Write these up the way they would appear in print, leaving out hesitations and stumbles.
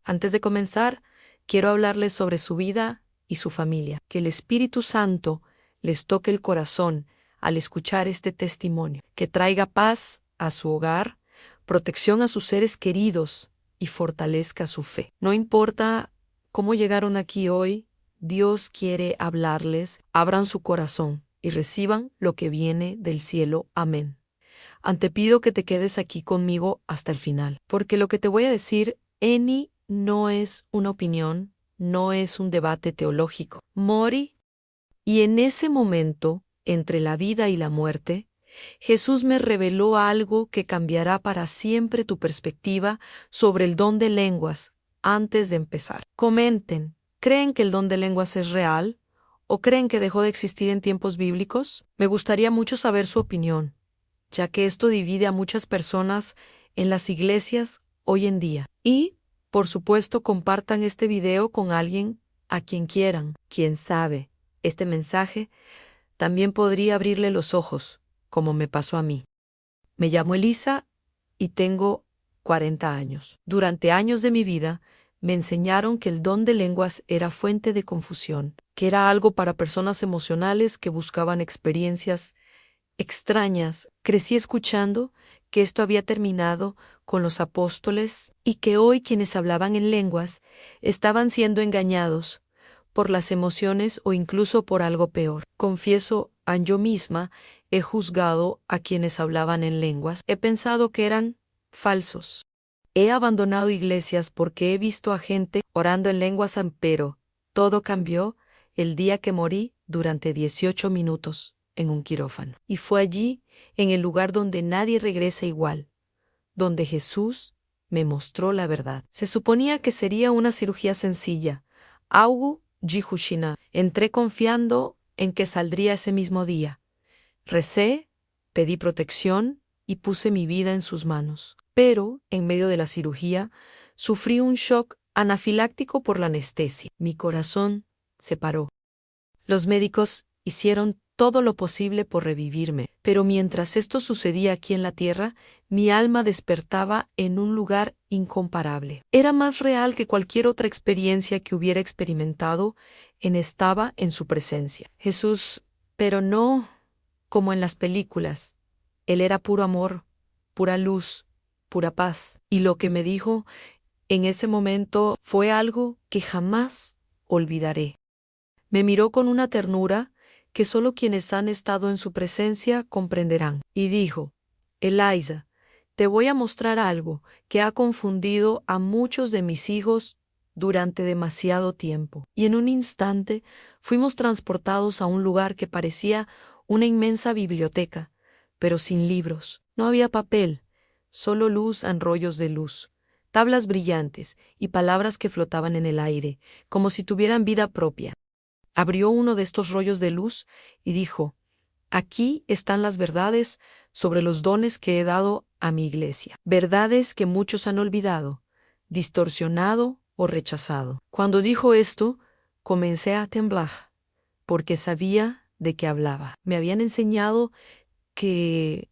Antes de comenzar, quiero hablarles sobre su vida y su familia. Que el Espíritu Santo les toque el corazón al escuchar este testimonio, que traiga paz a su hogar, protección a sus seres queridos y fortalezca su fe. No importa cómo llegaron aquí hoy, Dios quiere hablarles, abran su corazón y reciban lo que viene del cielo. Amén. Antepido que te quedes aquí conmigo hasta el final, porque lo que te voy a decir, no es una opinión, no es un debate teológico. Morí, y en ese momento, entre la vida y la muerte, Jesús me reveló algo que cambiará para siempre tu perspectiva sobre el don de lenguas. Antes de empezar, comenten, ¿creen que el don de lenguas es real? ¿O creen que dejó de existir en tiempos bíblicos? Me gustaría mucho saber su opinión, ya que esto divide a muchas personas en las iglesias hoy en día. Y, por supuesto, compartan este video con alguien a quien quieran. Quién sabe, este mensaje también podría abrirle los ojos, como me pasó a mí. Me llamo Elisa y tengo 40 años. Durante años de mi vida, me enseñaron que el don de lenguas era fuente de confusión, que era algo para personas emocionales que buscaban experiencias extrañas. Crecí escuchando que esto había terminado con los apóstoles y que hoy quienes hablaban en lenguas estaban siendo engañados por las emociones o incluso por algo peor. Confieso, yo misma he juzgado a quienes hablaban en lenguas. He pensado que eran falsos. He abandonado iglesias porque he visto a gente orando en lenguas, pero todo cambió el día que morí durante 18 minutos en un quirófano. Y fue allí, en el lugar donde nadie regresa igual, donde Jesús me mostró la verdad. Se suponía que sería una cirugía sencilla. Augu Jihushina. Entré confiando en que saldría ese mismo día. Recé, pedí protección y puse mi vida en sus manos. Pero, en medio de la cirugía, sufrí un shock anafiláctico por la anestesia. Mi corazón se paró. Los médicos hicieron todo lo posible por revivirme, pero mientras esto sucedía aquí en la tierra, mi alma despertaba en un lugar incomparable. Era más real que cualquier otra experiencia que hubiera experimentado, estaba en su presencia. Jesús, pero no como en las películas. Él era puro amor, pura luz, pura paz. Y lo que me dijo en ese momento fue algo que jamás olvidaré. Me miró con una ternura que solo quienes han estado en su presencia comprenderán, y dijo: Elisa, te voy a mostrar algo que ha confundido a muchos de mis hijos durante demasiado tiempo. Y en un instante fuimos transportados a un lugar que parecía una inmensa biblioteca, pero sin libros. No había papel, solo luz en rollos de luz, tablas brillantes y palabras que flotaban en el aire, como si tuvieran vida propia. Abrió uno de estos rollos de luz y dijo: aquí están las verdades sobre los dones que he dado a mi iglesia. Verdades que muchos han olvidado, distorsionado o rechazado. Cuando dijo esto, comencé a temblar, porque sabía de qué hablaba. Me habían enseñado que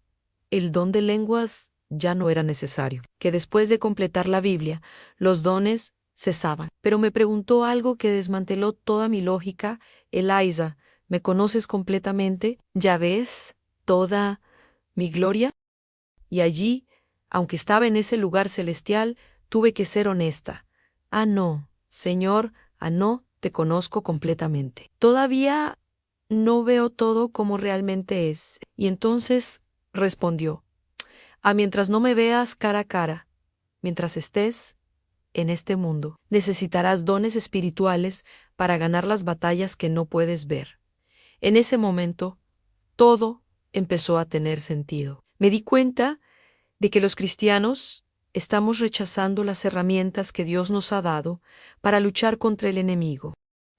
el don de lenguas ya no era necesario, que después de completar la Biblia, los dones cesaban. Pero me preguntó algo que desmanteló toda mi lógica: Elisa, ¿me conoces completamente? ¿Ya ves toda mi gloria? Y allí, aunque estaba en ese lugar celestial, tuve que ser honesta. No, Señor, no, te conozco completamente. Todavía no veo todo como realmente es. Y entonces respondió: mientras no me veas cara a cara, mientras estés en este mundo, necesitarás dones espirituales para ganar las batallas que no puedes ver. En ese momento, todo empezó a tener sentido. Me di cuenta de que los cristianos estamos rechazando las herramientas que Dios nos ha dado para luchar contra el enemigo.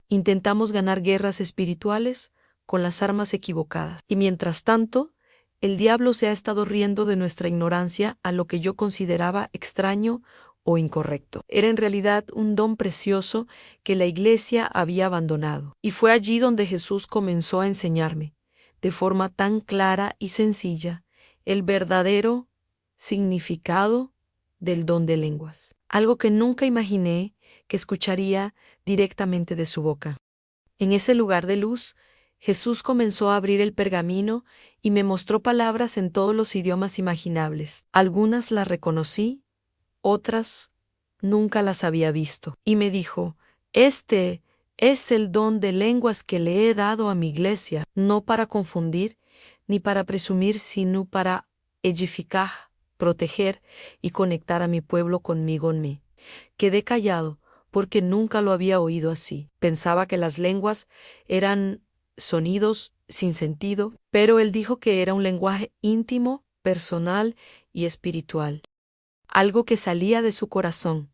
Intentamos ganar guerras espirituales con las armas equivocadas. Y mientras tanto, el diablo se ha estado riendo de nuestra ignorancia a lo que yo consideraba extraño o incorrecto. Era en realidad un don precioso que la iglesia había abandonado. Y fue allí donde Jesús comenzó a enseñarme, de forma tan clara y sencilla, el verdadero significado del don de lenguas. algo que nunca imaginé que escucharía directamente de su boca. En ese lugar de luz, Jesús comenzó a abrir el pergamino y me mostró palabras en todos los idiomas imaginables. Algunas las reconocí, otras nunca las había visto. Y me dijo, este es el don de lenguas que le he dado a mi iglesia, no para confundir ni para presumir, sino para edificar, proteger y conectar a mi pueblo conmigo en mí. Quedé callado porque nunca lo había oído así. Pensaba que las lenguas eran sonidos sin sentido, pero él dijo que era un lenguaje íntimo, personal y espiritual. Algo que salía de su corazón,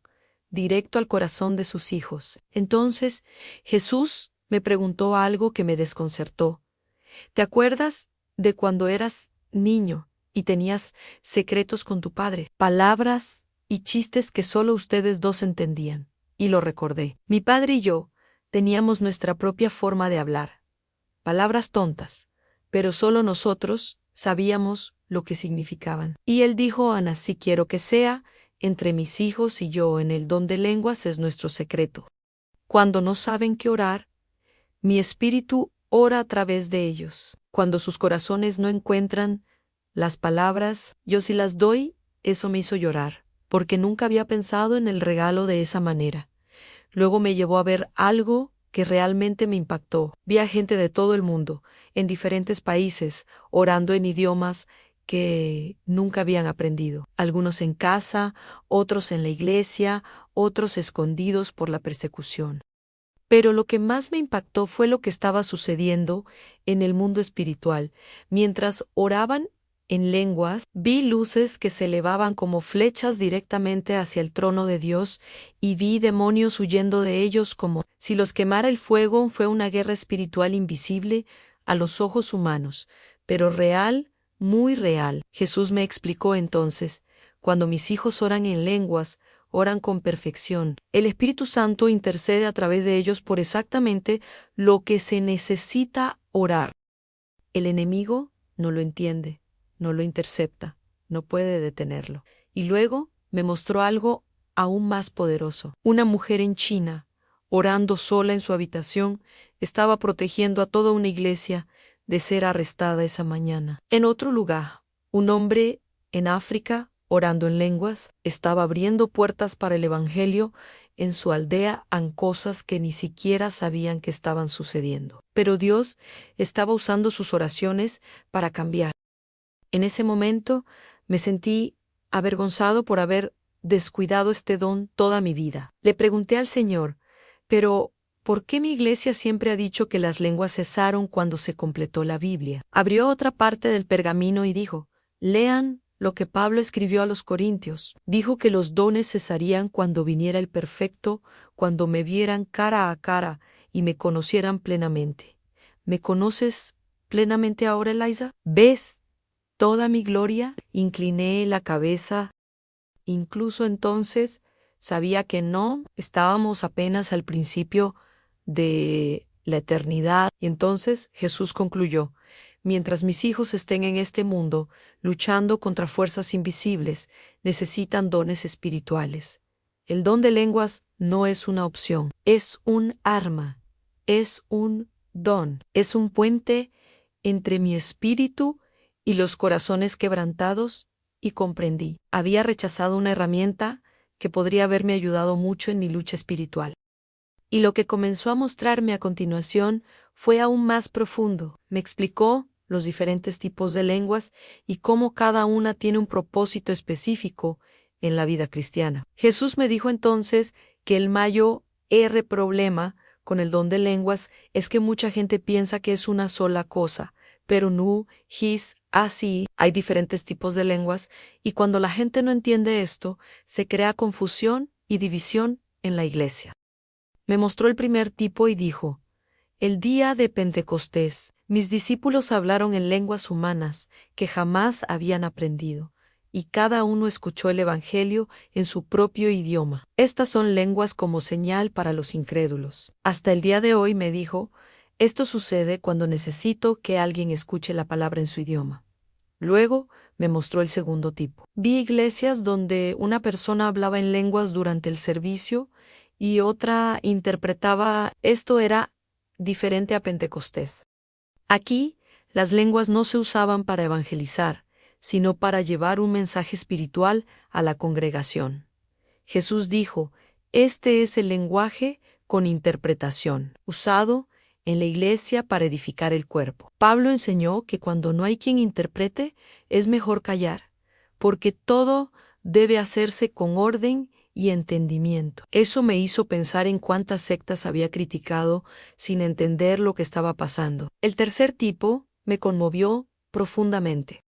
directo al corazón de sus hijos. Entonces, Jesús me preguntó algo que me desconcertó. ¿Te acuerdas de cuando eras niño y tenías secretos con tu padre? Palabras y chistes que solo ustedes dos entendían. Y lo recordé. Mi padre y yo teníamos nuestra propia forma de hablar. Palabras tontas, pero solo nosotros sabíamos lo que significaban. Y él dijo, Ana, así quiero que sea, entre mis hijos y yo en el don de lenguas es nuestro secreto. Cuando no saben qué orar, mi espíritu ora a través de ellos. Cuando sus corazones no encuentran las palabras, yo sí las doy, eso me hizo llorar, porque nunca había pensado en el regalo de esa manera. Luego me llevó a ver algo que realmente me impactó. Vi a gente de todo el mundo, en diferentes países, orando en idiomas que nunca habían aprendido. Algunos en casa, otros en la iglesia, otros escondidos por la persecución. Pero lo que más me impactó fue lo que estaba sucediendo en el mundo espiritual. Mientras oraban en lenguas, vi luces que se elevaban como flechas directamente hacia el trono de Dios y vi demonios huyendo de ellos como si los quemara el fuego. Fue una guerra espiritual invisible a los ojos humanos, pero real, muy real. Jesús me explicó entonces, cuando mis hijos oran en lenguas, oran con perfección. El Espíritu Santo intercede a través de ellos por exactamente lo que se necesita orar. El enemigo no lo entiende, no lo intercepta, no puede detenerlo. Y luego me mostró algo aún más poderoso. Una mujer en China, orando sola en su habitación, estaba protegiendo a toda una iglesia de ser arrestada esa mañana. En otro lugar, un hombre en África, orando en lenguas, estaba abriendo puertas para el Evangelio en su aldea a cosas que ni siquiera sabían que estaban sucediendo. Pero Dios estaba usando sus oraciones para cambiar. En ese momento me sentí avergonzado por haber descuidado este don toda mi vida. Le pregunté al Señor, pero ¿por qué mi iglesia siempre ha dicho que las lenguas cesaron cuando se completó la Biblia? Abrió otra parte del pergamino y dijo, lean lo que Pablo escribió a los Corintios. Dijo que los dones cesarían cuando viniera el perfecto, cuando me vieran cara a cara y me conocieran plenamente. ¿Me conoces plenamente ahora, Eliza? ¿Ves toda mi gloria? Incliné la cabeza. Incluso entonces sabía que no, estábamos apenas al principio de la eternidad. Y entonces Jesús concluyó, mientras mis hijos estén en este mundo, luchando contra fuerzas invisibles, necesitan dones espirituales. El don de lenguas no es una opción, es un arma, es un don, es un puente entre mi espíritu y los corazones quebrantados, y comprendí. Había rechazado una herramienta que podría haberme ayudado mucho en mi lucha espiritual. Y lo que comenzó a mostrarme a continuación fue aún más profundo. Me explicó los diferentes tipos de lenguas y cómo cada una tiene un propósito específico en la vida cristiana. Jesús me dijo entonces que el mayor problema con el don de lenguas es que mucha gente piensa que es una sola cosa, pero no, así, hay diferentes tipos de lenguas, y cuando la gente no entiende esto, se crea confusión y división en la iglesia. Me mostró el primer tipo y dijo, el día de Pentecostés, mis discípulos hablaron en lenguas humanas que jamás habían aprendido, y cada uno escuchó el Evangelio en su propio idioma. Estas son lenguas como señal para los incrédulos. Hasta el día de hoy, me dijo, esto sucede cuando necesito que alguien escuche la palabra en su idioma. Luego me mostró el segundo tipo. Vi iglesias donde una persona hablaba en lenguas durante el servicio y otra interpretaba. Esto era diferente a Pentecostés. Aquí, las lenguas no se usaban para evangelizar, sino para llevar un mensaje espiritual a la congregación. Jesús dijo, este es el lenguaje con interpretación, usado en la iglesia para edificar el cuerpo. Pablo enseñó que cuando no hay quien interprete, es mejor callar, porque todo debe hacerse con orden y entendimiento. Eso me hizo pensar en cuántas sectas había criticado sin entender lo que estaba pasando. El tercer tipo me conmovió profundamente.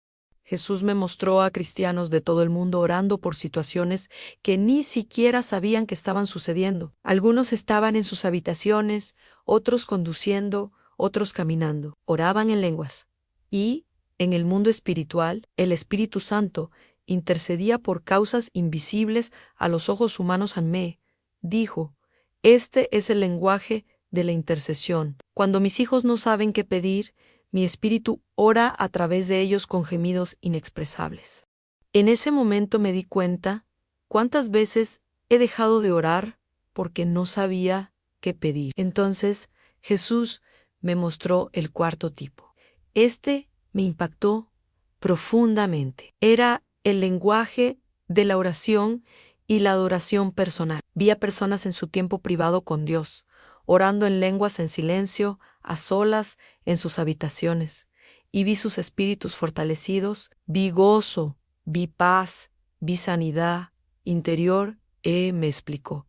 Jesús me mostró a cristianos de todo el mundo orando por situaciones que ni siquiera sabían que estaban sucediendo. Algunos estaban en sus habitaciones, otros conduciendo, otros caminando. Oraban en lenguas. Y, en el mundo espiritual, el Espíritu Santo intercedía por causas invisibles a los ojos humanos. Amé dijo, este es el lenguaje de la intercesión. Cuando mis hijos no saben qué pedir, mi espíritu ora a través de ellos con gemidos inexpresables. En ese momento me di cuenta cuántas veces he dejado de orar porque no sabía qué pedir. Entonces Jesús me mostró el cuarto tipo. Este me impactó profundamente. Era el lenguaje de la oración y la adoración personal. Vi a personas en su tiempo privado con Dios, orando en lenguas en silencio, a solas, en sus habitaciones, y vi sus espíritus fortalecidos, vi gozo, vi paz, vi sanidad interior. Me explicó.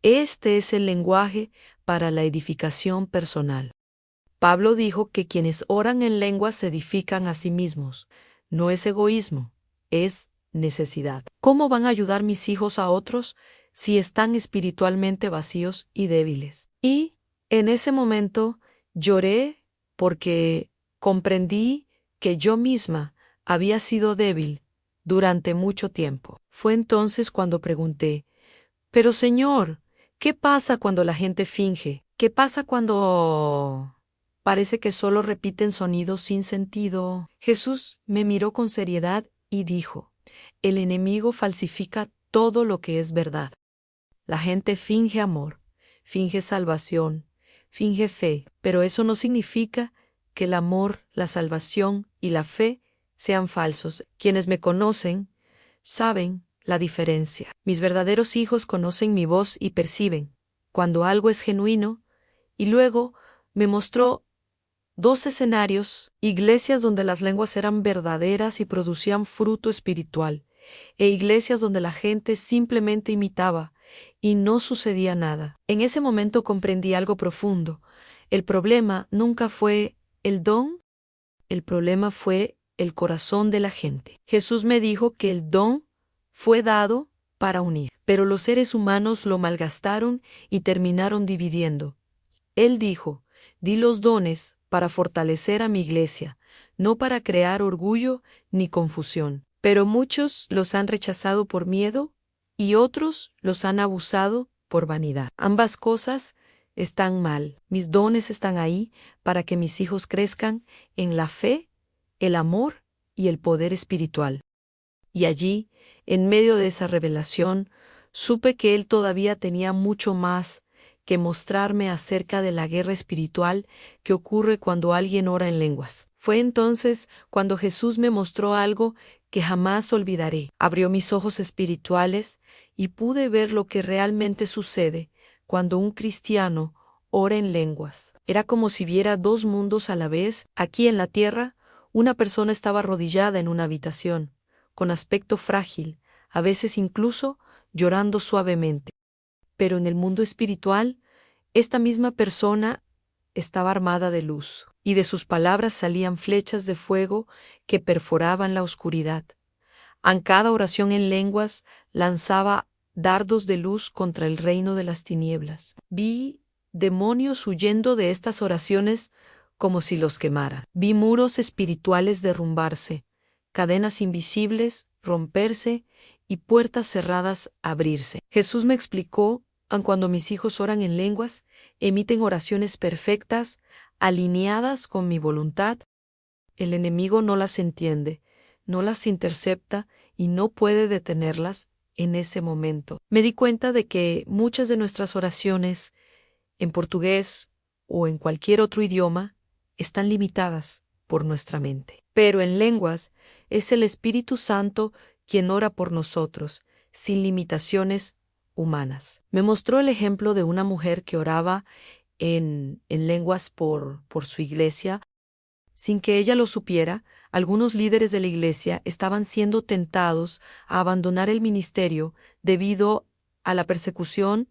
Este es el lenguaje para la edificación personal. Pablo dijo que quienes oran en lenguas se edifican a sí mismos. No es egoísmo, es necesidad. ¿Cómo van a ayudar mis hijos a otros si están espiritualmente vacíos y débiles? Y, en ese momento, lloré porque comprendí que yo misma había sido débil durante mucho tiempo. Fue entonces cuando pregunté, pero Señor, ¿qué pasa cuando la gente finge? ¿Qué pasa cuando parece que solo repiten sonidos sin sentido? Jesús me miró con seriedad y dijo, el enemigo falsifica todo lo que es verdad. La gente finge amor, finge salvación, finge fe, pero eso no significa que el amor, la salvación y la fe sean falsos. Quienes me conocen saben la diferencia. Mis verdaderos hijos conocen mi voz y perciben cuando algo es genuino, y luego me mostró 2 escenarios, iglesias donde las lenguas eran verdaderas y producían fruto espiritual, e iglesias donde la gente simplemente imitaba y no sucedía nada. En ese momento comprendí algo profundo. El problema nunca fue el don, el problema fue el corazón de la gente. Jesús me dijo que el don fue dado para unir, pero los seres humanos lo malgastaron y terminaron dividiendo. Él dijo, di los dones para fortalecer a mi iglesia, no para crear orgullo ni confusión. Pero muchos los han rechazado por miedo y otros los han abusado por vanidad. Ambas cosas están mal. Mis dones están ahí para que mis hijos crezcan en la fe, el amor y el poder espiritual. Y allí, en medio de esa revelación, supe que Él todavía tenía mucho más que mostrarme acerca de la guerra espiritual que ocurre cuando alguien ora en lenguas. Fue entonces cuando Jesús me mostró algo que jamás olvidaré. Abrió mis ojos espirituales y pude ver lo que realmente sucede cuando un cristiano ora en lenguas. Era como si viera 2 mundos a la vez. Aquí en la tierra, una persona estaba arrodillada en una habitación, con aspecto frágil, a veces incluso llorando suavemente. Pero en el mundo espiritual, esta misma persona estaba armada de luz, y de sus palabras salían flechas de fuego que perforaban la oscuridad. En cada oración en lenguas lanzaba dardos de luz contra el reino de las tinieblas. Vi demonios huyendo de estas oraciones como si los quemaran. Vi muros espirituales derrumbarse, cadenas invisibles romperse y puertas cerradas abrirse. Jesús me explicó, aun cuando mis hijos oran en lenguas, emiten oraciones perfectas, alineadas con mi voluntad, El enemigo no las entiende, no las intercepta y no puede detenerlas en ese momento. Me di cuenta de que muchas de nuestras oraciones en portugués o en cualquier otro idioma están limitadas por nuestra mente. Pero en lenguas es el Espíritu Santo quien ora por nosotros, sin limitaciones humanas. Me mostró el ejemplo de una mujer que oraba en lenguas por su iglesia. Sin que ella lo supiera, algunos líderes de la iglesia estaban siendo tentados a abandonar el ministerio debido a la persecución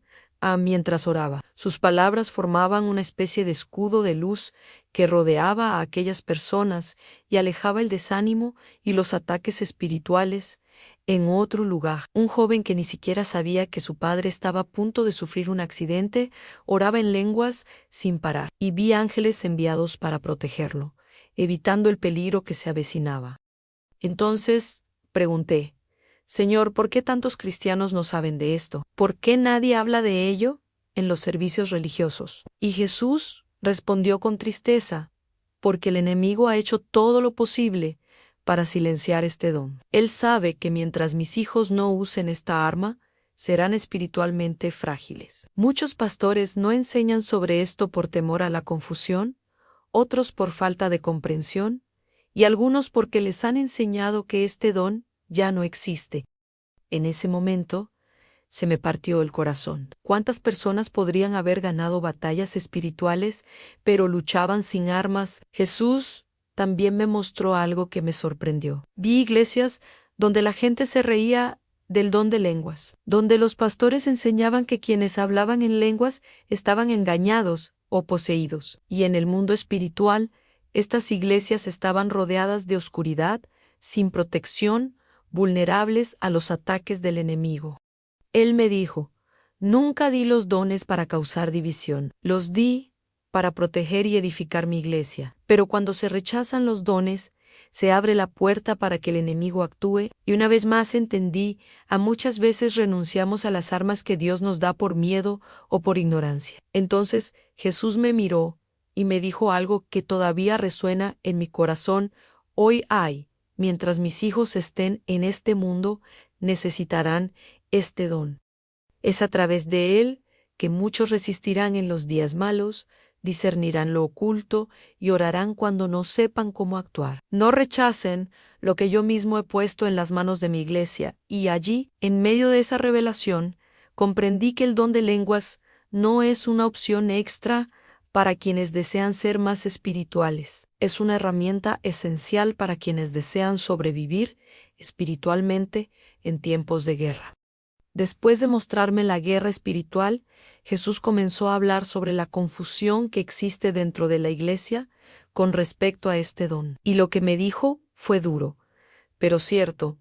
mientras oraba. Sus palabras formaban una especie de escudo de luz que rodeaba a aquellas personas y alejaba el desánimo y los ataques espirituales en otro lugar. Un joven que ni siquiera sabía que su padre estaba a punto de sufrir un accidente oraba en lenguas sin parar, y vi ángeles enviados para protegerlo, evitando el peligro que se avecinaba. Entonces pregunté: Señor, ¿por qué tantos cristianos no saben de esto? ¿Por qué nadie habla de ello en los servicios religiosos? Y Jesús respondió con tristeza: porque el enemigo ha hecho todo lo posible para silenciar este don. Él sabe que mientras mis hijos no usen esta arma, serán espiritualmente frágiles. Muchos pastores no enseñan sobre esto por temor a la confusión, otros por falta de comprensión, y algunos porque les han enseñado que este don ya no existe. En ese momento, se me partió el corazón. ¿Cuántas personas podrían haber ganado batallas espirituales, pero luchaban sin armas? Jesús también me mostró algo que me sorprendió. Vi iglesias donde la gente se reía del don de lenguas, donde los pastores enseñaban que quienes hablaban en lenguas estaban engañados o poseídos, y en el mundo espiritual, estas iglesias estaban rodeadas de oscuridad, sin protección, vulnerables a los ataques del enemigo. Él me dijo: nunca di los dones para causar división, los di para proteger y edificar mi iglesia. Pero cuando se rechazan los dones, se abre la puerta para que el enemigo actúe, y una vez más entendí, muchas veces renunciamos a las armas que Dios nos da por miedo o por ignorancia. Entonces Jesús me miró y me dijo algo que todavía resuena en mi corazón hoy. Mientras mis hijos estén en este mundo, necesitarán este don. Es a través de él que muchos resistirán en los días malos, discernirán lo oculto y orarán cuando no sepan cómo actuar. No rechacen lo que yo mismo he puesto en las manos de mi iglesia, y allí, en medio de esa revelación, comprendí que el don de lenguas no es una opción extra para quienes desean ser más espirituales. Es una herramienta esencial para quienes desean sobrevivir espiritualmente en tiempos de guerra. Después de mostrarme la guerra espiritual, Jesús comenzó a hablar sobre la confusión que existe dentro de la iglesia con respecto a este don. Y lo que me dijo fue duro, pero cierto.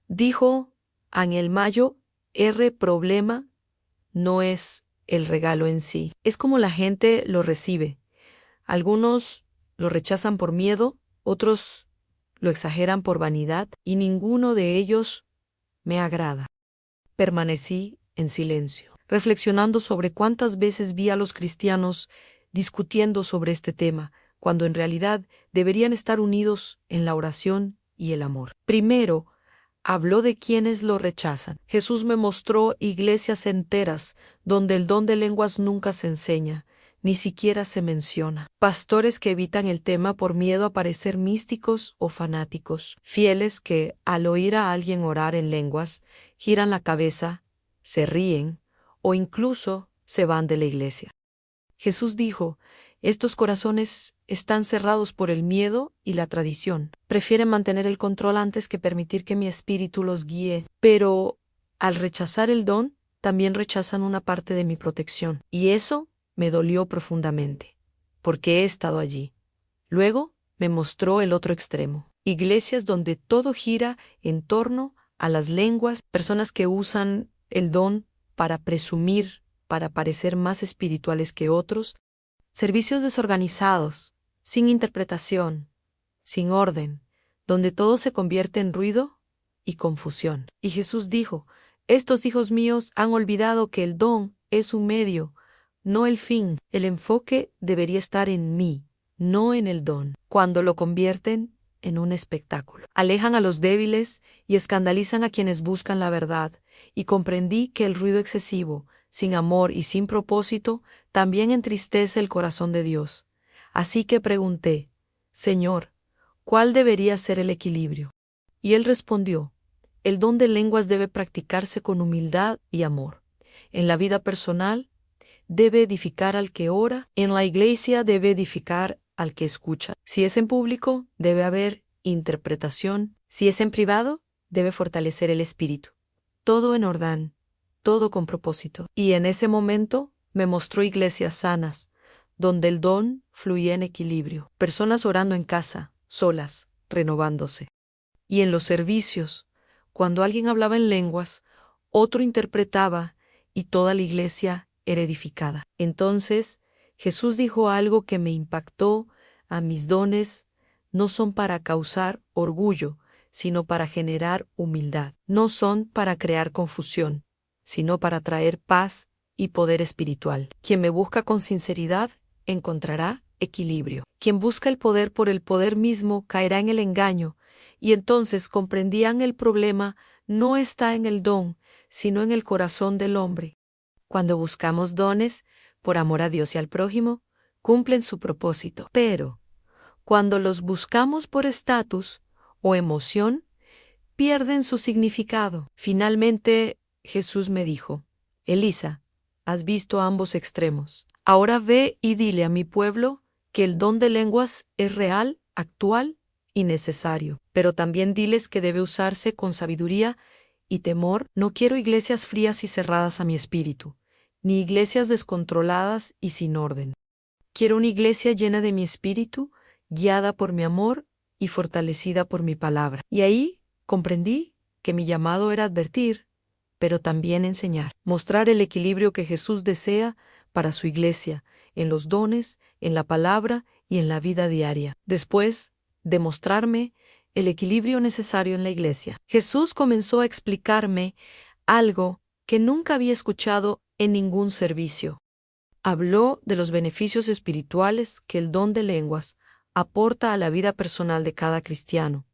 Dijo: en el mayo, problema no es el regalo en sí, es como la gente lo recibe. Algunos lo rechazan por miedo, otros lo exageran por vanidad, y ninguno de ellos me agrada. Permanecí en silencio, reflexionando sobre cuántas veces vi a los cristianos discutiendo sobre este tema, cuando en realidad deberían estar unidos en la oración y el amor. Primero, habló de quienes lo rechazan. Jesús me mostró iglesias enteras donde el don de lenguas nunca se enseña, ni siquiera se menciona. Pastores que evitan el tema por miedo a parecer místicos o fanáticos. Fieles que, al oír a alguien orar en lenguas, giran la cabeza, se ríen o incluso se van de la iglesia. Jesús dijo: estos corazones están cerrados por el miedo y la tradición. Prefieren mantener el control antes que permitir que mi espíritu los guíe. Pero, al rechazar el don, también rechazan una parte de mi protección. Y eso me dolió profundamente, porque he estado allí. Luego me mostró el otro extremo. Iglesias donde todo gira en torno a las lenguas, personas que usan el don para presumir, para parecer más espirituales que otros, servicios desorganizados, sin interpretación, sin orden, donde todo se convierte en ruido y confusión. Y Jesús dijo: estos hijos míos han olvidado que el don es un medio, no el fin. El enfoque debería estar en mí, no en el don. Cuando lo convierten, en un espectáculo. Alejan a los débiles y escandalizan a quienes buscan la verdad, y comprendí que el ruido excesivo, sin amor y sin propósito, también entristece el corazón de Dios. Así que pregunté, Señor, ¿cuál debería ser el equilibrio? Y él respondió, el don de lenguas debe practicarse con humildad y amor. En la vida personal, debe edificar al que ora, en la iglesia debe edificar al que escucha. Si es en público, debe haber interpretación. Si es en privado, debe fortalecer el espíritu. Todo en orden, todo con propósito. Y en ese momento me mostró iglesias sanas, donde el don fluía en equilibrio. Personas orando en casa, solas, renovándose. Y en los servicios, cuando alguien hablaba en lenguas, otro interpretaba y toda la iglesia era edificada. Entonces Jesús dijo algo que me impactó: a mis dones no son para causar orgullo, sino para generar humildad. No son para crear confusión, sino para traer paz y poder espiritual. Quien me busca con sinceridad encontrará equilibrio. Quien busca el poder por el poder mismo caerá en el engaño, y entonces comprendían el problema no está en el don, sino en el corazón del hombre. Cuando buscamos dones, por amor a Dios y al prójimo, cumplen su propósito. Pero, cuando los buscamos por estatus o emoción, pierden su significado. Finalmente, Jesús me dijo, Elisa, has visto ambos extremos. Ahora ve y dile a mi pueblo que el don de lenguas es real, actual y necesario. Pero también diles que debe usarse con sabiduría y temor. No quiero iglesias frías y cerradas a mi espíritu, ni iglesias descontroladas y sin orden. Quiero una iglesia llena de mi espíritu, guiada por mi amor y fortalecida por mi palabra. Y ahí comprendí que mi llamado era advertir, pero también enseñar, mostrar el equilibrio que Jesús desea para su iglesia, en los dones, en la palabra y en la vida diaria. Después de mostrarme el equilibrio necesario en la iglesia, Jesús comenzó a explicarme algo que nunca había escuchado en ningún servicio. Habló de los beneficios espirituales que el don de lenguas aporta a la vida personal de cada cristiano.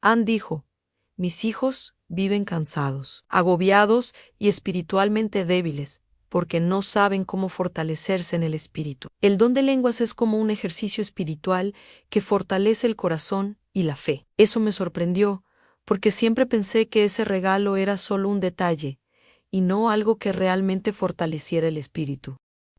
Ann dijo, mis hijos viven cansados, agobiados y espiritualmente débiles, porque no saben cómo fortalecerse en el espíritu. El don de lenguas es como un ejercicio espiritual que fortalece el corazón y la fe. Eso me sorprendió, porque siempre pensé que ese regalo era solo un detalle, y no algo que realmente fortaleciera el espíritu.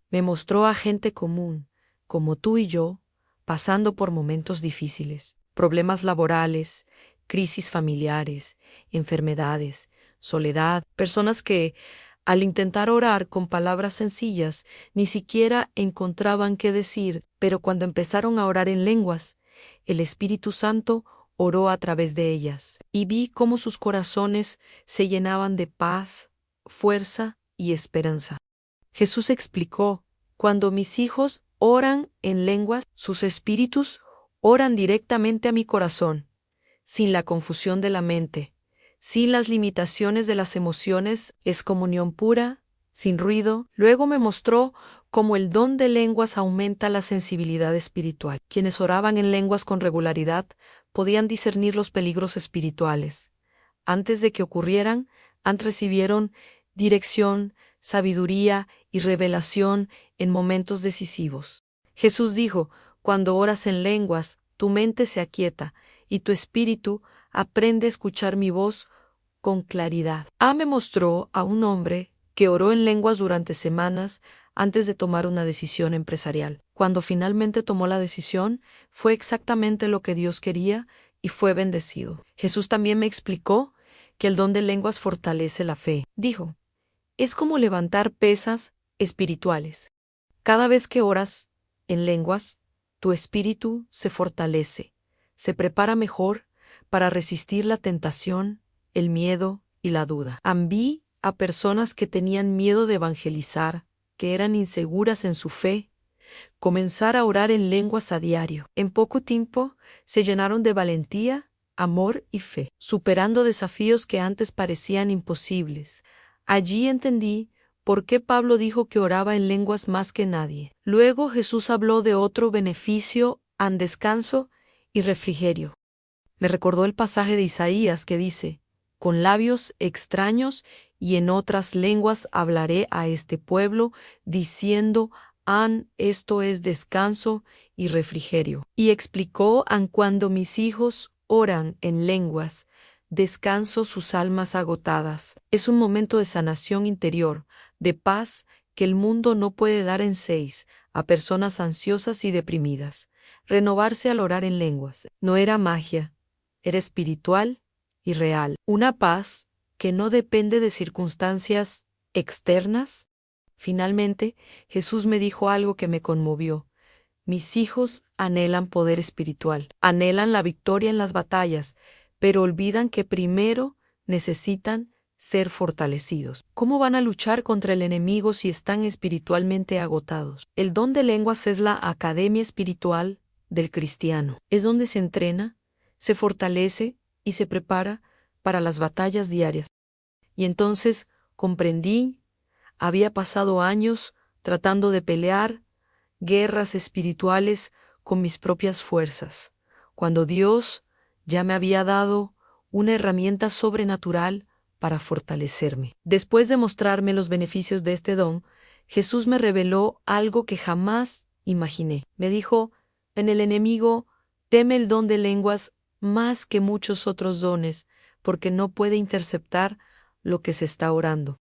Me mostró a gente común, como tú y yo, pasando por momentos difíciles, problemas laborales, crisis familiares, enfermedades, soledad, personas que, al intentar orar con palabras sencillas, ni siquiera encontraban qué decir, pero cuando empezaron a orar en lenguas, el Espíritu Santo oró a través de ellas, y vi cómo sus corazones se llenaban de paz, fuerza y esperanza. Jesús explicó, cuando mis hijos oran en lenguas, sus espíritus oran directamente a mi corazón, sin la confusión de la mente, sin las limitaciones de las emociones, es comunión pura, sin ruido. Luego me mostró cómo el don de lenguas aumenta la sensibilidad espiritual. Quienes oraban en lenguas con regularidad podían discernir los peligros espirituales. Antes de que ocurrieran, antes recibieron dirección, sabiduría y revelación en momentos decisivos. Jesús dijo, cuando oras en lenguas, tu mente se aquieta y tu espíritu aprende a escuchar mi voz con claridad. Me mostró a un hombre que oró en lenguas durante semanas antes de tomar una decisión empresarial. Cuando finalmente tomó la decisión, fue exactamente lo que Dios quería y fue bendecido. Jesús también me explicó que el don de lenguas fortalece la fe. Dijo, es como levantar pesas espirituales. Cada vez que oras en lenguas, tu espíritu se fortalece, se prepara mejor para resistir la tentación, el miedo y la duda. Vi a personas que tenían miedo de evangelizar, que eran inseguras en su fe, comenzar a orar en lenguas a diario. En poco tiempo se llenaron de valentía, amor y fe, superando desafíos que antes parecían imposibles. Allí entendí por qué Pablo dijo que oraba en lenguas más que nadie. Luego Jesús habló de otro beneficio, descanso y refrigerio. Me recordó el pasaje de Isaías que dice: con labios extraños y en otras lenguas hablaré a este pueblo, diciendo: esto es descanso y refrigerio. Y explicó: cuando mis hijos oran en lenguas, descanso sus almas agotadas. Es un momento de sanación interior, de paz que el mundo no puede dar en 6 a personas ansiosas y deprimidas. Renovarse al orar en lenguas no era magia, era espiritual y real. Una paz que no depende de circunstancias externas. Finalmente, Jesús me dijo algo que me conmovió. Mis hijos anhelan poder espiritual, anhelan la victoria en las batallas, pero olvidan que primero necesitan ser fortalecidos. ¿Cómo van a luchar contra el enemigo si están espiritualmente agotados? El don de lenguas es la academia espiritual del cristiano. Es donde se entrena, se fortalece y se prepara para las batallas diarias. Y entonces comprendí, había pasado años tratando de pelear guerras espirituales con mis propias fuerzas, cuando Dios ya me había dado una herramienta sobrenatural para fortalecerme. Después de mostrarme los beneficios de este don, Jesús me reveló algo que jamás imaginé. Me dijo: en el enemigo teme el don de lenguas más que muchos otros dones, porque no puede interceptar lo que se está orando.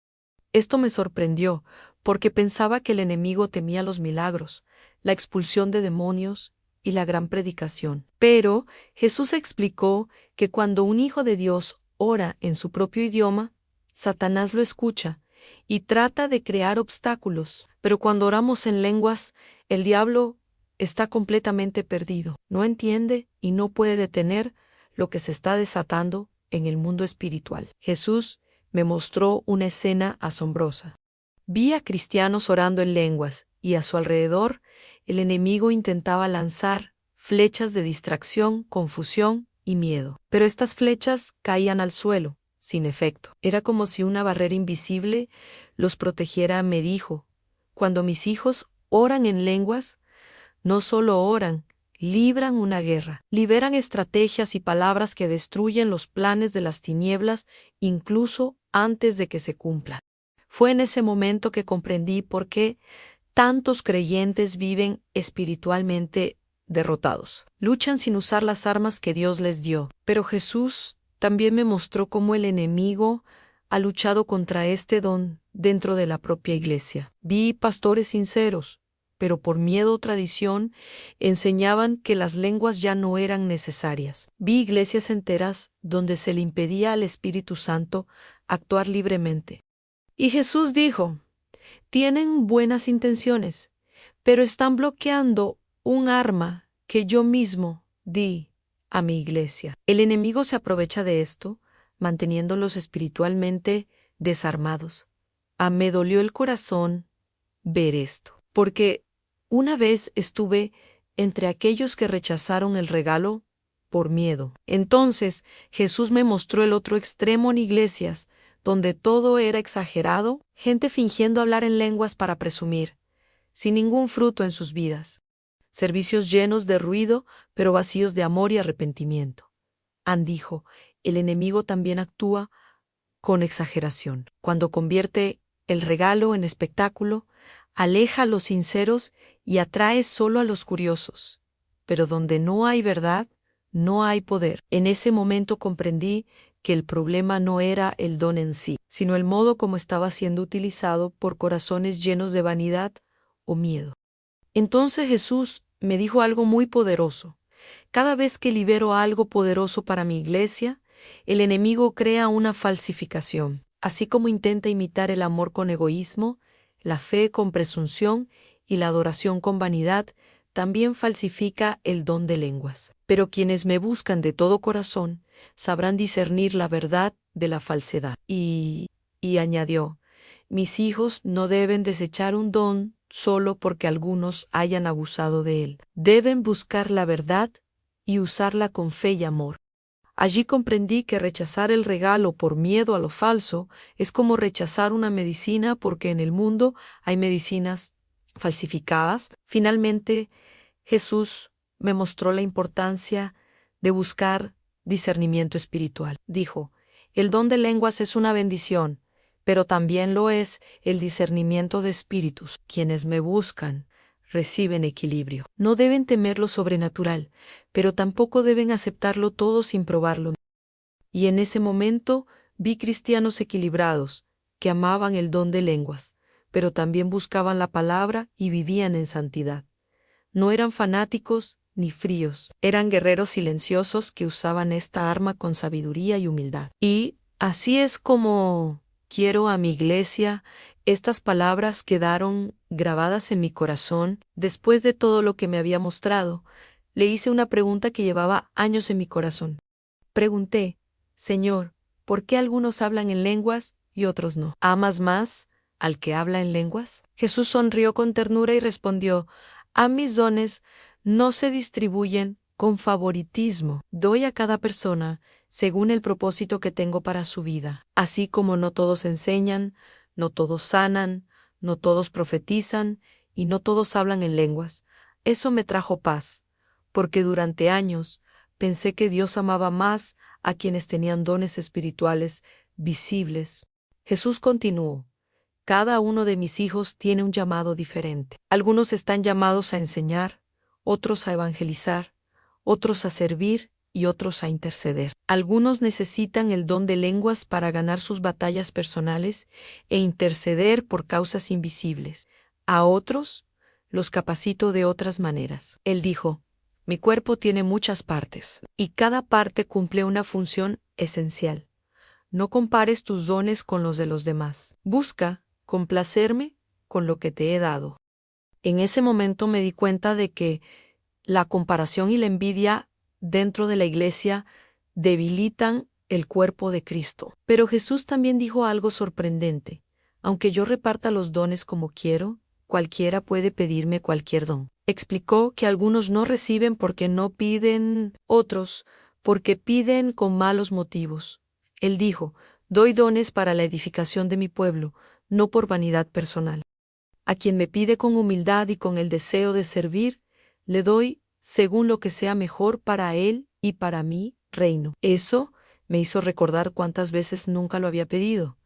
Esto me sorprendió, porque pensaba que el enemigo temía los milagros, la expulsión de demonios y la gran predicación. Pero Jesús explicó que cuando un hijo de Dios ora en su propio idioma, Satanás lo escucha y trata de crear obstáculos. Pero cuando oramos en lenguas, el diablo está completamente perdido. No entiende y no puede detener lo que se está desatando en el mundo espiritual. Jesús me mostró una escena asombrosa. Vi a cristianos orando en lenguas, y a su alrededor el enemigo intentaba lanzar flechas de distracción, confusión y miedo. Pero estas flechas caían al suelo, sin efecto. Era como si una barrera invisible los protegiera. Me dijo: cuando mis hijos oran en lenguas, no solo oran, libran una guerra, liberan estrategias y palabras que destruyen los planes de las tinieblas incluso antes de que se cumplan. Fue en ese momento que comprendí por qué tantos creyentes viven espiritualmente derrotados. Luchan sin usar las armas que Dios les dio. Pero Jesús también me mostró cómo el enemigo ha luchado contra este don dentro de la propia iglesia. Vi pastores sinceros, pero por miedo o tradición enseñaban que las lenguas ya no eran necesarias. Vi iglesias enteras donde se le impedía al Espíritu Santo actuar libremente. Y Jesús dijo: tienen buenas intenciones, pero están bloqueando un arma que yo mismo di a mi iglesia. El enemigo se aprovecha de esto, manteniéndolos espiritualmente desarmados. Me dolió el corazón ver esto, porque una vez estuve entre aquellos que rechazaron el regalo por miedo. Entonces Jesús me mostró el otro extremo en iglesias, donde todo era exagerado, gente fingiendo hablar en lenguas para presumir, sin ningún fruto en sus vidas. Servicios llenos de ruido, pero vacíos de amor y arrepentimiento. Dijo: el enemigo también actúa con exageración. Cuando convierte el regalo en espectáculo, aleja a los sinceros y atrae solo a los curiosos. Pero donde no hay verdad, no hay poder. En ese momento comprendí que el problema no era el don en sí, sino el modo como estaba siendo utilizado por corazones llenos de vanidad o miedo. Entonces Jesús me dijo algo muy poderoso. Cada vez que libero algo poderoso para mi iglesia, el enemigo crea una falsificación. Así como intenta imitar el amor con egoísmo, la fe con presunción y la adoración con vanidad, también falsifica el don de lenguas. Pero quienes me buscan de todo corazón sabrán discernir la verdad de la falsedad. Y añadió: mis hijos no deben desechar un don solo porque algunos hayan abusado de él. Deben buscar la verdad y usarla con fe y amor. Allí comprendí que rechazar el regalo por miedo a lo falso es como rechazar una medicina, porque en el mundo hay medicinas falsificadas. Finalmente, Jesús me mostró la importancia de buscar discernimiento espiritual. Dijo, el don de lenguas es una bendición, pero también lo es el discernimiento de espíritus. Quienes me buscan reciben equilibrio. No deben temer lo sobrenatural, pero tampoco deben aceptarlo todo sin probarlo. Y en ese momento vi cristianos equilibrados, que amaban el don de lenguas, pero también buscaban la palabra y vivían en santidad. No eran fanáticos ni fríos, eran guerreros silenciosos que usaban esta arma con sabiduría y humildad. Y así es como quiero a mi iglesia. Estas palabras quedaron grabadas en mi corazón. Después de todo lo que me había mostrado, le hice una pregunta que llevaba años en mi corazón. Pregunté, Señor, ¿por qué algunos hablan en lenguas y otros no? ¿Amas más al que habla en lenguas? Jesús sonrió con ternura y respondió, a mis dones no se distribuyen con favoritismo. Doy a cada persona según el propósito que tengo para su vida. Así como no todos enseñan, no todos sanan, no todos profetizan y no todos hablan en lenguas. Eso me trajo paz, porque durante años pensé que Dios amaba más a quienes tenían dones espirituales visibles. Jesús continuó. Cada uno de mis hijos tiene un llamado diferente. Algunos están llamados a enseñar, otros a evangelizar, otros a servir y otros a interceder. Algunos necesitan el don de lenguas para ganar sus batallas personales e interceder por causas invisibles. A otros los capacito de otras maneras. Él dijo, mi cuerpo tiene muchas partes, y cada parte cumple una función esencial. No compares tus dones con los de los demás. Busca complacerme con lo que te he dado. En ese momento me di cuenta de que la comparación y la envidia dentro de la iglesia debilitan el cuerpo de Cristo. Pero Jesús también dijo algo sorprendente. Aunque yo reparta los dones como quiero, cualquiera puede pedirme cualquier don. Explicó que algunos no reciben porque no piden, otros porque piden con malos motivos. Él dijo, doy dones para la edificación de mi pueblo, no por vanidad personal. A quien me pide con humildad y con el deseo de servir, le doy según lo que sea mejor para él y para mi reino. Eso me hizo recordar cuántas veces nunca lo había pedido,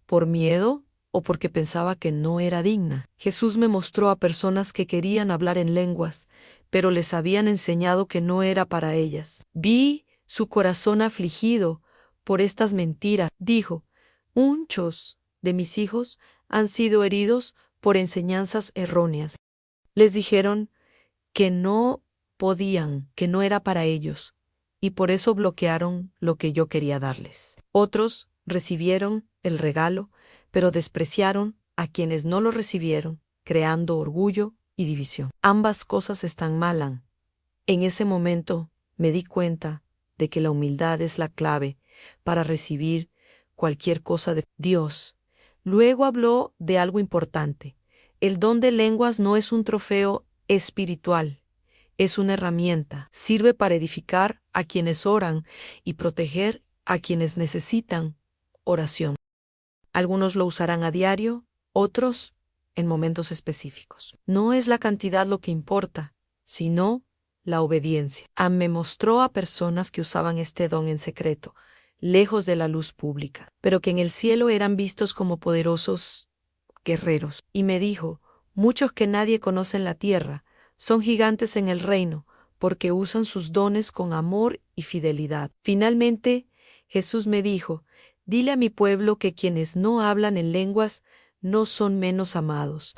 por miedo o porque pensaba que no era digna. Jesús me mostró a personas que querían hablar en lenguas, pero les habían enseñado que no era para ellas. Vi su corazón afligido por estas mentiras. Dijo, muchos de mis hijos han sido heridos por enseñanzas erróneas. Les dijeron que no podían, que no era para ellos, y por eso bloquearon lo que yo quería darles. Otros recibieron el regalo, pero despreciaron a quienes no lo recibieron, creando orgullo y división. Ambas cosas están mal. En ese momento me di cuenta de que la humildad es la clave para recibir cualquier cosa de Dios. Luego habló de algo importante. El don de lenguas no es un trofeo espiritual, es una herramienta. Sirve para edificar a quienes oran y proteger a quienes necesitan oración. Algunos lo usarán a diario, otros en momentos específicos. No es la cantidad lo que importa, sino la obediencia. Me mostró a personas que usaban este don en secreto, lejos de la luz pública, pero que en el cielo eran vistos como poderosos guerreros. Y me dijo, muchos que nadie conoce en la tierra son gigantes en el reino, porque usan sus dones con amor y fidelidad. Finalmente, Jesús me dijo, dile a mi pueblo que quienes no hablan en lenguas no son menos amados,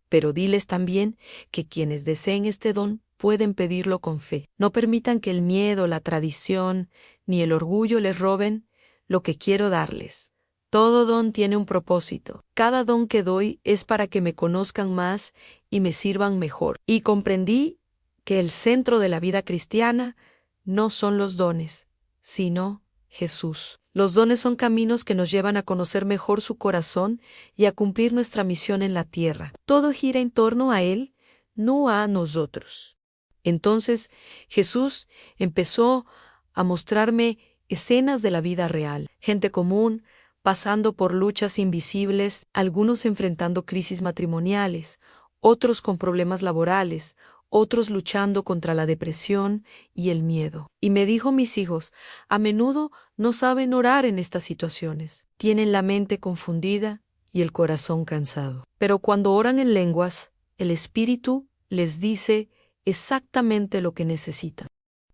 pero diles también que quienes deseen este don pueden pedirlo con fe. No permitan que el miedo, la tradición, ni el orgullo les roben lo que quiero darles. Todo don tiene un propósito. Cada don que doy es para que me conozcan más y me sirvan mejor. Y comprendí que el centro de la vida cristiana no son los dones, sino Jesús. Los dones son caminos que nos llevan a conocer mejor su corazón y a cumplir nuestra misión en la tierra. Todo gira en torno a Él, no a nosotros. Entonces Jesús empezó a mostrarme escenas de la vida real, gente común, pasando por luchas invisibles, algunos enfrentando crisis matrimoniales, otros con problemas laborales, otros luchando contra la depresión y el miedo. Y me dijo: mis hijos, a menudo no saben orar en estas situaciones. Tienen la mente confundida y el corazón cansado. Pero cuando oran en lenguas, el Espíritu les dice exactamente lo que necesitan.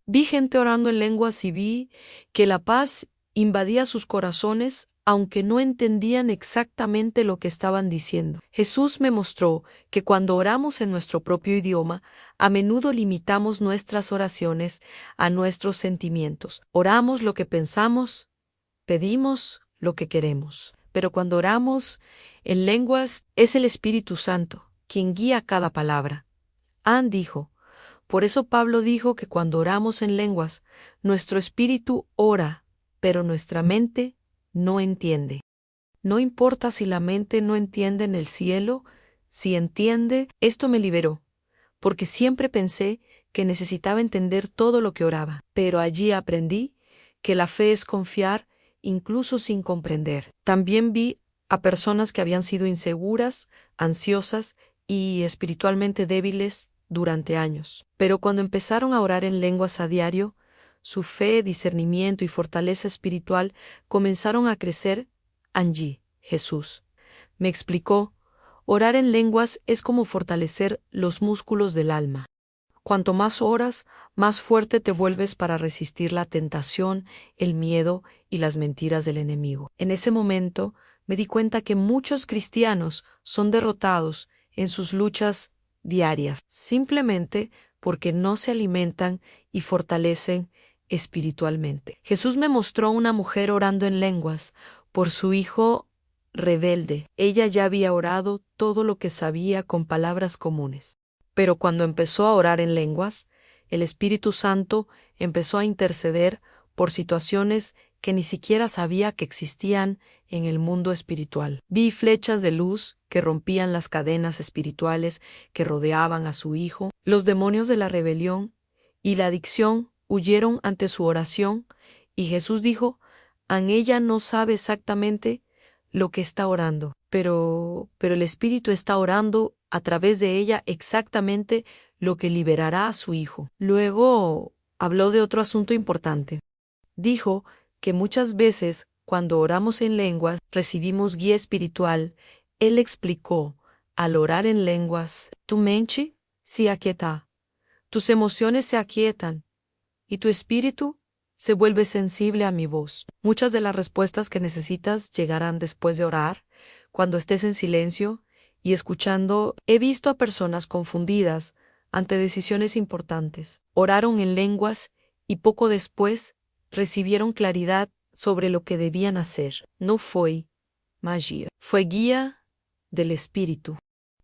Vi gente orando en lenguas y vi que la paz invadía sus corazones, aunque no entendían exactamente lo que estaban diciendo. Jesús me mostró que cuando oramos en nuestro propio idioma, a menudo limitamos nuestras oraciones a nuestros sentimientos. Oramos lo que pensamos, pedimos lo que queremos. Pero cuando oramos en lenguas, es el Espíritu Santo quien guía cada palabra. Ann dijo: por eso Pablo dijo que cuando oramos en lenguas, nuestro espíritu ora, pero nuestra mente no entiende. No importa si la mente no entiende en el cielo, si entiende, esto me liberó, porque siempre pensé que necesitaba entender todo lo que oraba. Pero allí aprendí que la fe es confiar incluso sin comprender. También vi a personas que habían sido inseguras, ansiosas y espiritualmente débiles durante años. Pero cuando empezaron a orar en lenguas a diario, su fe, discernimiento y fortaleza espiritual comenzaron a crecer. Angie, Jesús, me explicó: orar en lenguas es como fortalecer los músculos del alma. Cuanto más oras, más fuerte te vuelves para resistir la tentación, el miedo y las mentiras del enemigo. En ese momento me di cuenta que muchos cristianos son derrotados en sus luchas diarias, simplemente porque no se alimentan y fortalecen espiritualmente. Jesús me mostró a una mujer orando en lenguas por su hijo rebelde. Ella ya había orado todo lo que sabía con palabras comunes. Pero cuando empezó a orar en lenguas, el Espíritu Santo empezó a interceder por situaciones que ni siquiera sabía que existían en el mundo espiritual. Vi flechas de luz que rompían las cadenas espirituales que rodeaban a su hijo. Los demonios de la rebelión y la adicción huyeron ante su oración, y Jesús dijo: ella no sabe exactamente lo que está orando, pero el Espíritu está orando a través de ella exactamente lo que liberará a su hijo. Luego habló de otro asunto importante. Dijo que muchas veces cuando oramos en lenguas recibimos guía espiritual. Él explicó: al orar en lenguas, tu mente se aquieta, tus emociones se aquietan y tu espíritu se vuelve sensible a mi voz. Muchas de las respuestas que necesitas llegarán después de orar, cuando estés en silencio y escuchando. He visto a personas confundidas ante decisiones importantes. Oraron en lenguas y poco después recibieron claridad sobre lo que debían hacer. No fue magia, fue guía del Espíritu.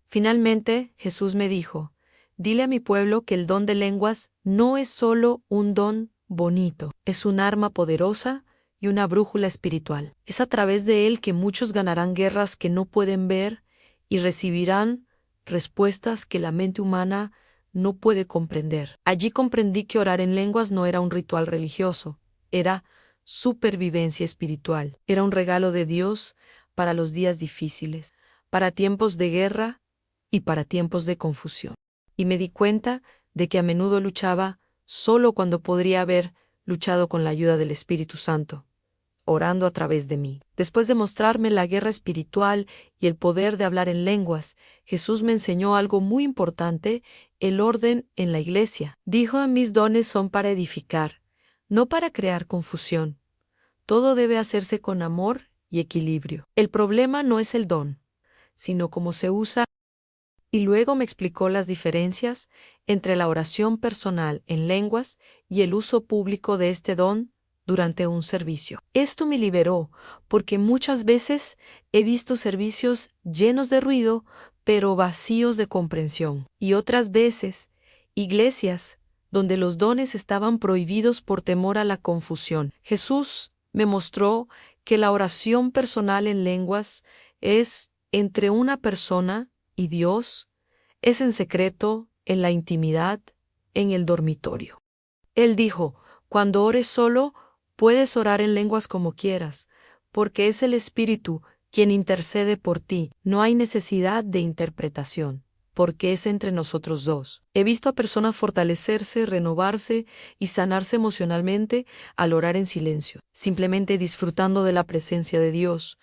Finalmente, Jesús me dijo: dile a mi pueblo que el don de lenguas no es solo un don bonito, es un arma poderosa y una brújula espiritual. Es a través de él que muchos ganarán guerras que no pueden ver y recibirán respuestas que la mente humana no puede comprender. Allí comprendí que orar en lenguas no era un ritual religioso, era supervivencia espiritual. Era un regalo de Dios para los días difíciles, para tiempos de guerra y para tiempos de confusión. Y me di cuenta de que a menudo luchaba solo cuando podría haber luchado con la ayuda del Espíritu Santo, orando a través de mí. Después de mostrarme la guerra espiritual y el poder de hablar en lenguas, Jesús me enseñó algo muy importante: el orden en la iglesia. Dijo: mis dones son para edificar, no para crear confusión. Todo debe hacerse con amor y equilibrio. El problema no es el don, sino cómo se usa. Y luego me explicó las diferencias entre la oración personal en lenguas y el uso público de este don durante un servicio. Esto me liberó, porque muchas veces he visto servicios llenos de ruido, pero vacíos de comprensión. Y otras veces, iglesias donde los dones estaban prohibidos por temor a la confusión. Jesús me mostró que la oración personal en lenguas es entre una persona y Dios, es en secreto, en la intimidad, en el dormitorio. Él dijo: cuando ores solo, puedes orar en lenguas como quieras, porque es el Espíritu quien intercede por ti. No hay necesidad de interpretación. porque es entre nosotros dos. He visto a personas fortalecerse, renovarse y sanarse emocionalmente al orar en silencio, simplemente disfrutando de la presencia de Dios.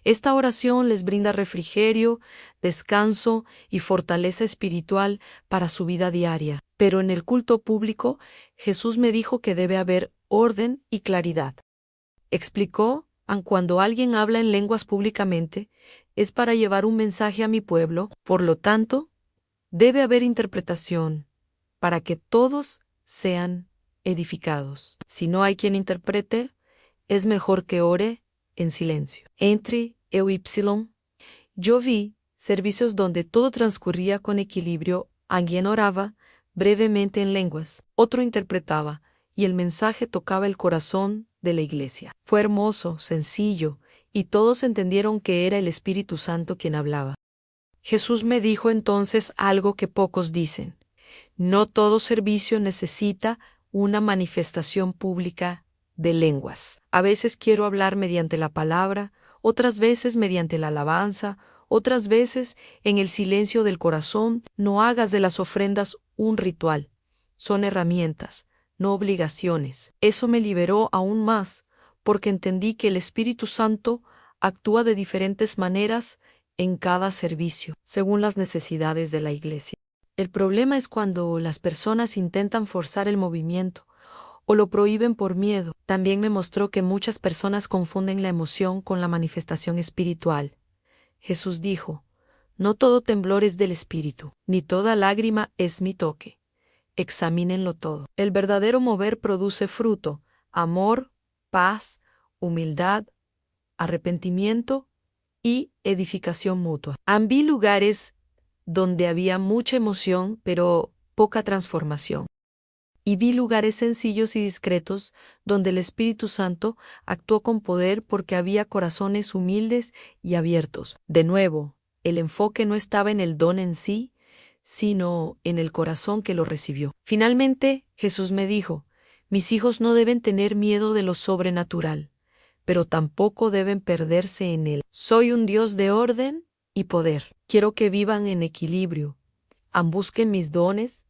Esta oración les brinda refrigerio, descanso y fortaleza espiritual para su vida diaria. Pero en el culto público, Jesús me dijo que debe haber orden y claridad. Explicó, cuando alguien habla en lenguas públicamente, es para llevar un mensaje a mi pueblo, por lo tanto, debe haber interpretación para que todos sean edificados. Si no hay quien interprete, es mejor que ore en silencio. Entre eu y yo vi servicios donde todo transcurría con equilibrio. Alguien oraba brevemente en lenguas, otro interpretaba, y el mensaje tocaba el corazón de la iglesia. Fue hermoso, sencillo, y todos entendieron que era el Espíritu Santo quien hablaba. Jesús me dijo entonces algo que pocos dicen: no todo servicio necesita una manifestación pública de lenguas. A veces quiero hablar mediante la palabra, otras veces mediante la alabanza, otras veces en el silencio del corazón. No hagas de las ofrendas un ritual. Son herramientas, no obligaciones. Eso me liberó aún más, porque entendí que el Espíritu Santo actúa de diferentes maneras en cada servicio, según las necesidades de la iglesia. El problema es cuando las personas intentan forzar el movimiento o lo prohíben por miedo. También me mostró que muchas personas confunden la emoción con la manifestación espiritual. Jesús dijo: no todo temblor es del Espíritu, ni toda lágrima es mi toque. Examínenlo todo. El verdadero mover produce fruto: amor, paz, humildad, arrepentimiento y edificación mutua. Vi lugares donde había mucha emoción, pero poca transformación. Y vi lugares sencillos y discretos donde el Espíritu Santo actuó con poder porque había corazones humildes y abiertos. De nuevo, el enfoque no estaba en el don en sí, sino en el corazón que lo recibió. Finalmente, Jesús me dijo: mis hijos no deben tener miedo de lo sobrenatural, pero tampoco deben perderse en él. Soy un Dios de orden y poder. Quiero que vivan en equilibrio. Busquen mis dones,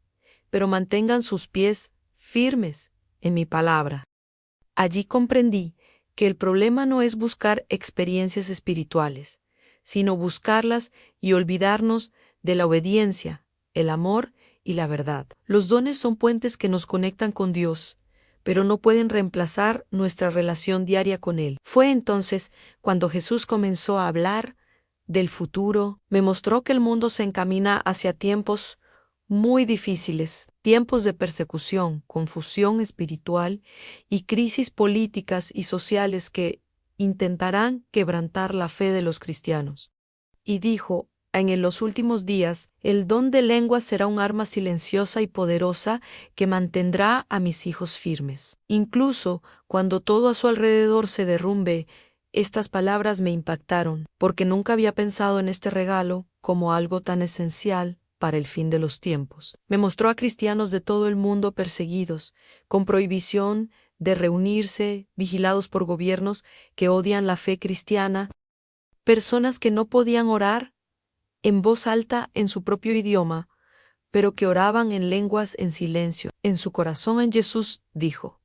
pero mantengan sus pies firmes en mi palabra. Allí comprendí que el problema no es buscar experiencias espirituales, sino buscarlas y olvidarnos de la obediencia, el amor y la verdad. Los dones son puentes que nos conectan con Dios, pero no pueden reemplazar nuestra relación diaria con Él. Fue entonces cuando Jesús comenzó a hablar del futuro. Me mostró que el mundo se encamina hacia tiempos muy difíciles, tiempos de persecución, confusión espiritual y crisis políticas y sociales que intentarán quebrantar la fe de los cristianos. Y dijo: en los últimos días, el don de lenguas será un arma silenciosa y poderosa que mantendrá a mis hijos firmes. Incluso cuando todo a su alrededor se derrumbe, estas palabras me impactaron, porque nunca había pensado en este regalo como algo tan esencial para el fin de los tiempos. Me mostró a cristianos de todo el mundo perseguidos, con prohibición de reunirse, vigilados por gobiernos que odian la fe cristiana, personas que no podían orar en voz alta en su propio idioma, pero que oraban en lenguas en silencio. En su corazón en Jesús dijo: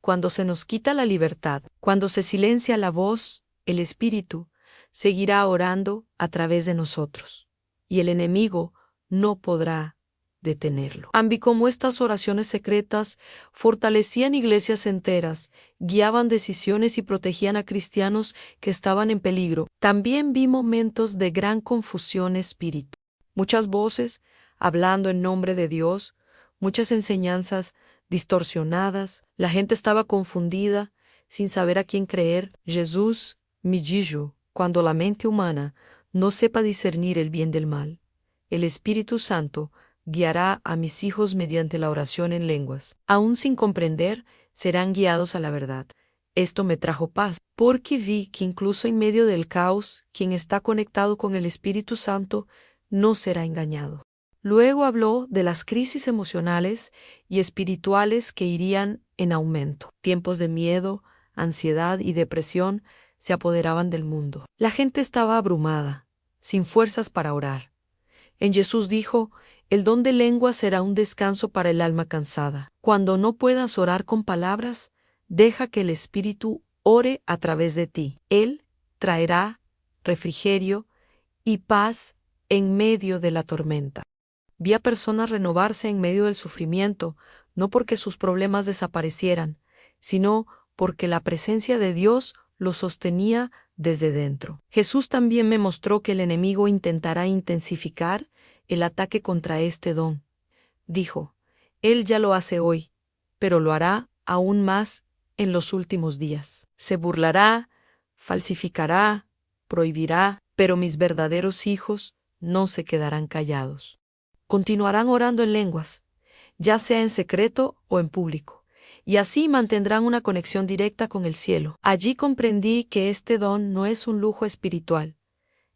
cuando se nos quita la libertad, cuando se silencia la voz, el Espíritu seguirá orando a través de nosotros, y el enemigo no podrá detenerlo. Vi cómo estas oraciones secretas fortalecían iglesias enteras, guiaban decisiones y protegían a cristianos que estaban en peligro. También vi momentos de gran confusión espiritual. Muchas voces hablando en nombre de Dios, muchas enseñanzas distorsionadas, la gente estaba confundida, sin saber a quién creer. Jesús me dijo: cuando la mente humana no sepa discernir el bien del mal, el Espíritu Santo guiará a mis hijos mediante la oración en lenguas. Aún sin comprender, serán guiados a la verdad. Esto me trajo paz, porque vi que incluso en medio del caos, quien está conectado con el Espíritu Santo no será engañado. Luego habló de las crisis emocionales y espirituales que irían en aumento. Tiempos de miedo, ansiedad y depresión se apoderaban del mundo. La gente estaba abrumada, sin fuerzas para orar. En Jesús dijo, el don de lengua será un descanso para el alma cansada. Cuando no puedas orar con palabras, deja que el Espíritu ore a través de ti. Él traerá refrigerio y paz en medio de la tormenta. Vi a personas renovarse en medio del sufrimiento, no porque sus problemas desaparecieran, sino porque la presencia de Dios los sostenía desde dentro. Jesús también me mostró que el enemigo intentará intensificar el ataque contra este don. Dijo, Él ya lo hace hoy, pero lo hará aún más en los últimos días. Se burlará, falsificará, prohibirá, pero mis verdaderos hijos no se quedarán callados. Continuarán orando en lenguas, ya sea en secreto o en público, y así mantendrán una conexión directa con el cielo. Allí comprendí que este don no es un lujo espiritual,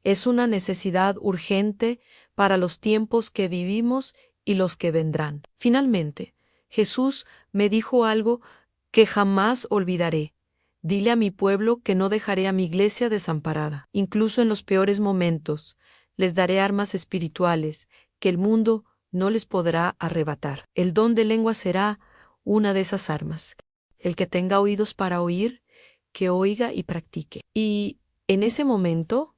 es una necesidad urgente para los tiempos que vivimos y los que vendrán. Finalmente, Jesús me dijo algo que jamás olvidaré. Dile a mi pueblo que no dejaré a mi iglesia desamparada. Incluso en los peores momentos, les daré armas espirituales que el mundo no les podrá arrebatar. El don de lengua será una de esas armas. El que tenga oídos para oír, que oiga y practique. Y en ese momento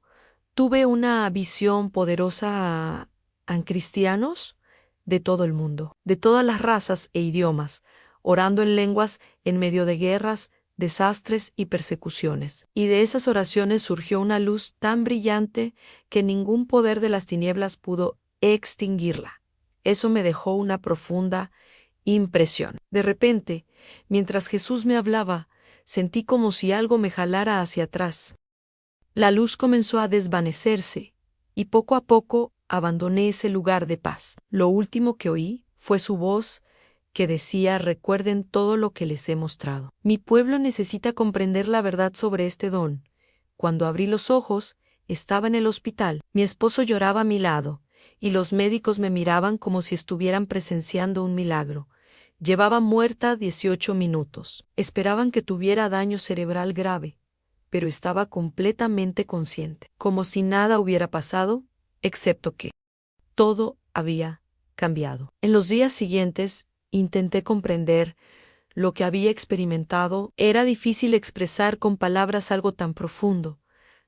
tuve una visión poderosa a cristianos de todo el mundo, de todas las razas e idiomas, orando en lenguas en medio de guerras, desastres y persecuciones. Y de esas oraciones surgió una luz tan brillante que ningún poder de las tinieblas pudo extinguirla. Eso me dejó una profunda impresión. De repente, mientras Jesús me hablaba, sentí como si algo me jalara hacia atrás. La luz comenzó a desvanecerse, y poco a poco abandoné ese lugar de paz. Lo último que oí fue su voz que decía: recuerden todo lo que les he mostrado. Mi pueblo necesita comprender la verdad sobre este don. Cuando abrí los ojos, estaba en el hospital. Mi esposo lloraba a mi lado, y los médicos me miraban como si estuvieran presenciando un milagro. Llevaba muerta 18 minutos. Esperaban que tuviera daño cerebral grave, pero estaba completamente consciente, como si nada hubiera pasado, excepto que todo había cambiado. En los días siguientes, intenté comprender lo que había experimentado. Era difícil expresar con palabras algo tan profundo,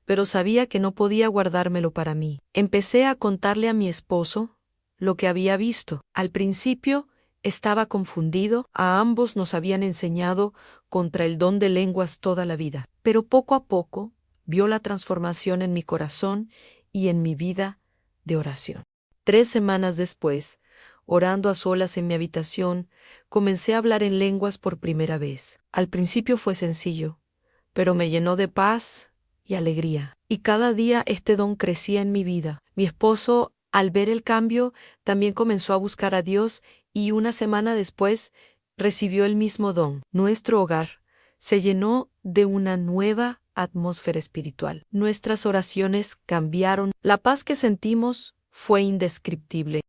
pero sabía que no podía guardármelo para mí. Empecé a contarle a mi esposo lo que había visto. Al principio estaba confundido, a ambos nos habían enseñado contra el don de lenguas toda la vida, pero poco a poco vio la transformación en mi corazón y en mi vida de oración. 3 semanas después, orando a solas en mi habitación, comencé a hablar en lenguas por primera vez. Al principio fue sencillo, pero me llenó de paz y alegría. Y cada día este don crecía en mi vida. Mi esposo, al ver el cambio, también comenzó a buscar a Dios y una semana después recibió el mismo don. Nuestro hogar se llenó de una nueva atmósfera espiritual. Nuestras oraciones cambiaron. La paz que sentimos fue indescriptible.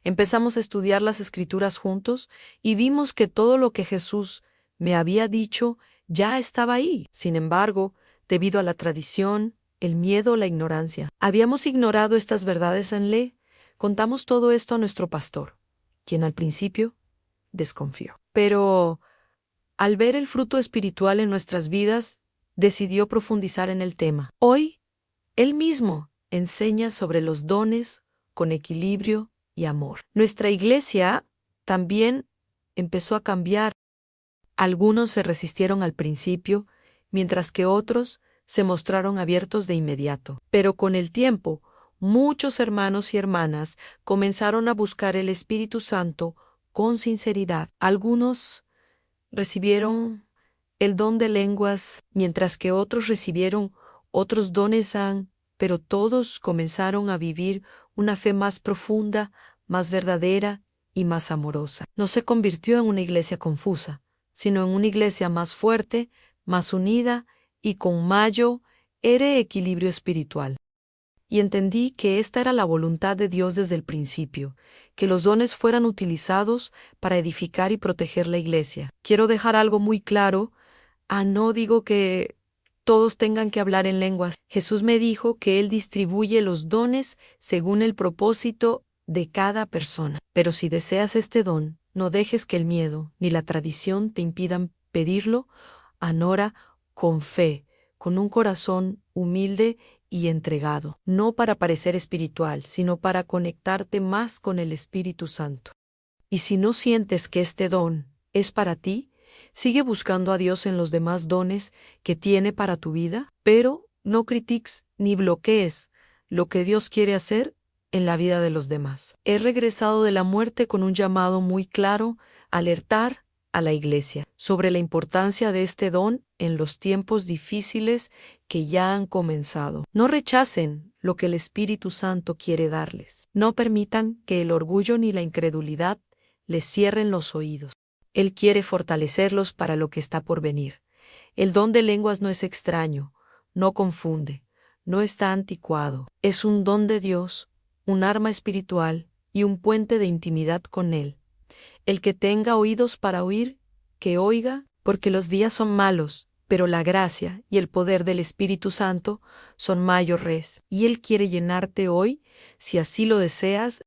Empezamos a estudiar las Escrituras juntos y vimos que todo lo que Jesús me había dicho ya estaba ahí. Sin embargo, debido a la tradición, el miedo, la ignorancia, habíamos ignorado estas verdades en ley. Contamos todo esto a nuestro pastor, quien al principio desconfió. Pero al ver el fruto espiritual en nuestras vidas, decidió profundizar en el tema. Hoy, él mismo enseña sobre los dones con equilibrio y amor. Nuestra iglesia también empezó a cambiar. Algunos se resistieron al principio, mientras que otros se mostraron abiertos de inmediato. Pero con el tiempo, muchos hermanos y hermanas comenzaron a buscar el Espíritu Santo con sinceridad. Algunos recibieron el don de lenguas, mientras que otros recibieron otros dones, pero todos comenzaron a vivir una fe más profunda, más verdadera y más amorosa. No se convirtió en una iglesia confusa, sino en una iglesia más fuerte, más unida y con mayor equilibrio espiritual. Y entendí que esta era la voluntad de Dios desde el principio, que los dones fueran utilizados para edificar y proteger la iglesia. Quiero dejar algo muy claro. No digo que todos tengan que hablar en lenguas. Jesús me dijo que Él distribuye los dones según el propósito de cada persona. Pero si deseas este don, no dejes que el miedo ni la tradición te impidan pedirlo. Anora con fe, con un corazón humilde y entregado, no para parecer espiritual, sino para conectarte más con el Espíritu Santo. Y si no sientes que este don es para ti, sigue buscando a Dios en los demás dones que tiene para tu vida, pero no critiques ni bloquees lo que Dios quiere hacer en la vida de los demás. He regresado de la muerte con un llamado muy claro, alertar a la Iglesia sobre la importancia de este don en los tiempos difíciles que ya han comenzado. No rechacen lo que el Espíritu Santo quiere darles. No permitan que el orgullo ni la incredulidad les cierren los oídos. Él quiere fortalecerlos para lo que está por venir. El don de lenguas no es extraño, no confunde, no está anticuado. Es un don de Dios, un arma espiritual y un puente de intimidad con Él. El que tenga oídos para oír, que oiga, porque los días son malos, pero la gracia y el poder del Espíritu Santo son mayores, y Él quiere llenarte hoy, si así lo deseas,